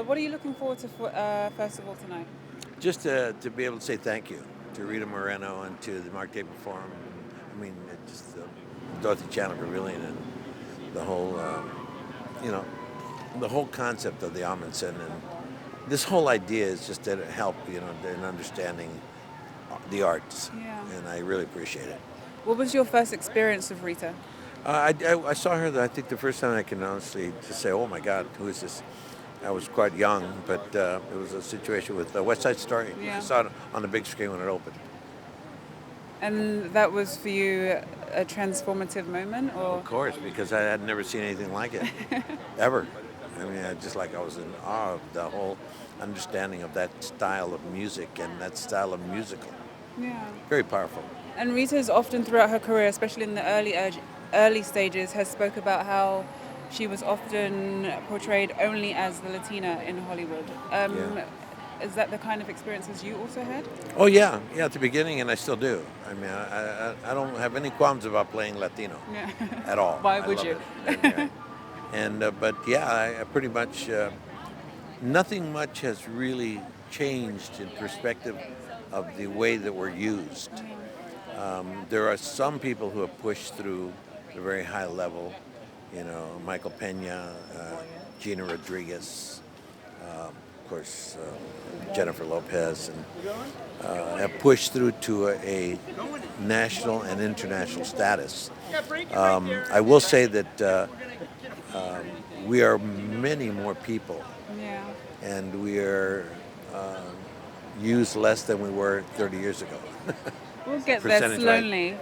What are you looking forward to first of all tonight? Just to be able to say thank you to Rita Moreno and to the Mark Taper Forum. I mean, just Dorothy Chandler Pavilion and the whole, you know, the whole concept of the Amundsen and this whole idea is just to help, in understanding the arts, Yeah. and I really appreciate it. What was your first experience of Rita? I saw her, I think, the first time I can honestly just say, oh my God, who is this? I was quite young, but it was a situation with West Side Story. Yeah. I saw it on the big screen when it opened. And that was for you a transformative moment, or? Of course, because I had never seen anything like it, ever. I mean, I was in awe of the whole understanding of that style of music and that style of musical. Yeah. Very powerful. And Rita's often throughout her career, especially in the early stages, has spoke about how she was often portrayed only as the Latina in Hollywood. Yeah. Is that the kind of experiences you also had? Oh yeah, at the beginning, and I still do. I mean, I don't have any qualms about playing Latino Yeah. at all. Why I would love you? it. But yeah, I pretty much nothing much has really changed in perspective of the way that we're used. There are some people who have pushed through the very high level, Michael Pena, Gina Rodriguez, of course, Jennifer Lopez, and have pushed through to a national and international status. I will say that we are many more people, Yeah. and we are used less than we were 30 years ago. We'll get there Percentage, slowly.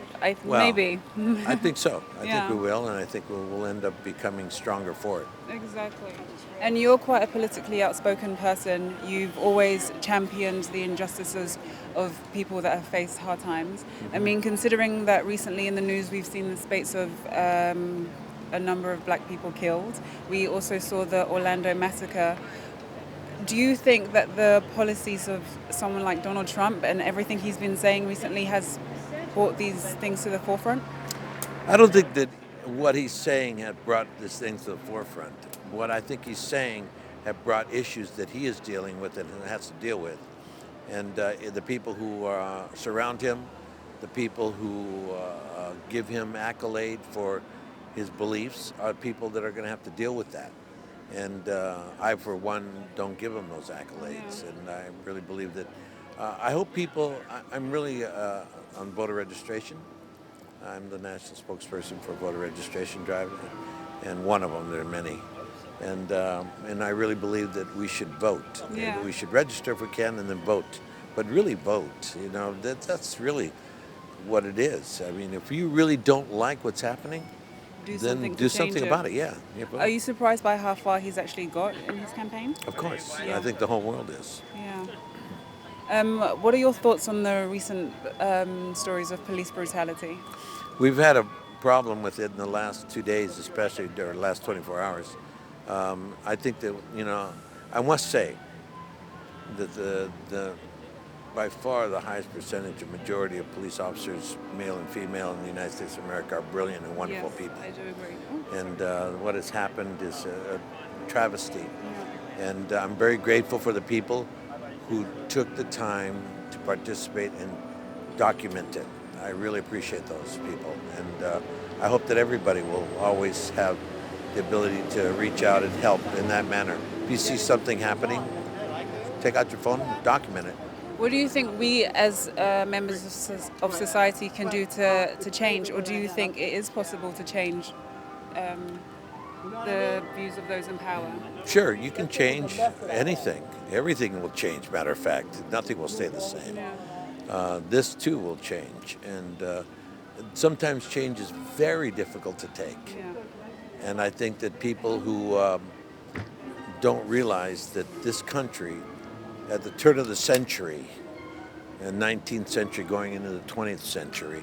Well, Maybe. I think so. I Yeah. think we will, and I think we'll end up becoming stronger for it. Exactly. And you're quite a politically outspoken person. You've always championed the injustices of people that have faced hard times. I mean, considering that recently in the news we've seen the spates of a number of black people killed, we also saw the Orlando massacre. Do you think that the policies of someone like Donald Trump and everything he's been saying recently has brought these things to the forefront? I don't think that what he's saying had brought this thing to the forefront. What I think he's saying have brought issues that he is dealing with and has to deal with. And the people who surround him, the people who give him accolade for his beliefs are people that are going to have to deal with that. And I, for one, don't give him those accolades. Yeah. And I really believe that, I hope people, I'm really on voter registration. I'm the national spokesperson for voter registration drive, and one of them, there are many. And I really believe that we should vote. Okay? Yeah. That we should register if we can and then vote. But really vote, that's really what it is. I mean, if you really don't like what's happening, then do something about it. Yeah. Vote. Are you surprised by how far he's actually got in his campaign? Of course. Yeah. I think the whole world is. Yeah. What are your thoughts on the recent stories of police brutality? We've had a problem with it in the last 2 days, especially during the last 24 hours. I think that, I must say that the by far the highest percentage of majority of police officers, male and female in the United States of America, are brilliant and wonderful Yes, people. I do agree. And what has happened is a travesty. Yeah. And I'm very grateful for the people who took the time to participate and document it. I really appreciate those people. And I hope that everybody will always have the ability to reach out and help in that manner. If you see something happening, take out your phone and document it. What do you think we as members of society can do to change, or do you think it is possible to change the views of those in power? Sure, you can change anything. Everything will change, matter of fact. Nothing will stay the same. Yeah. This too will change. And sometimes change is very difficult to take. Yeah. And I think that people who don't realize that this country, at the turn of the century, the 19th century going into the 20th century,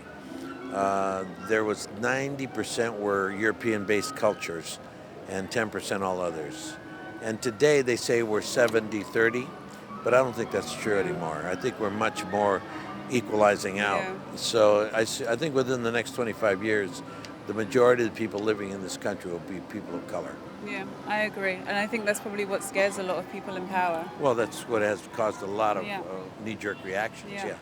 there was 90% were European-based cultures and 10% all others. And today they say we're 70-30, but I don't think that's true anymore. I think we're much more equalizing out. Yeah. So I think within the next 25 years, the majority of the people living in this country will be people of color. Yeah, I agree. And I think that's probably what scares a lot of people in power. Well, that's what has caused a lot of Yeah. knee-jerk reactions. Yeah. Yeah.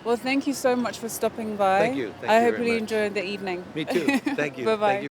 Well, thank you so much for stopping by. Thank you. Thank I you hope very you much. enjoyed the evening. Me too. Thank you. Bye-bye. Thank you.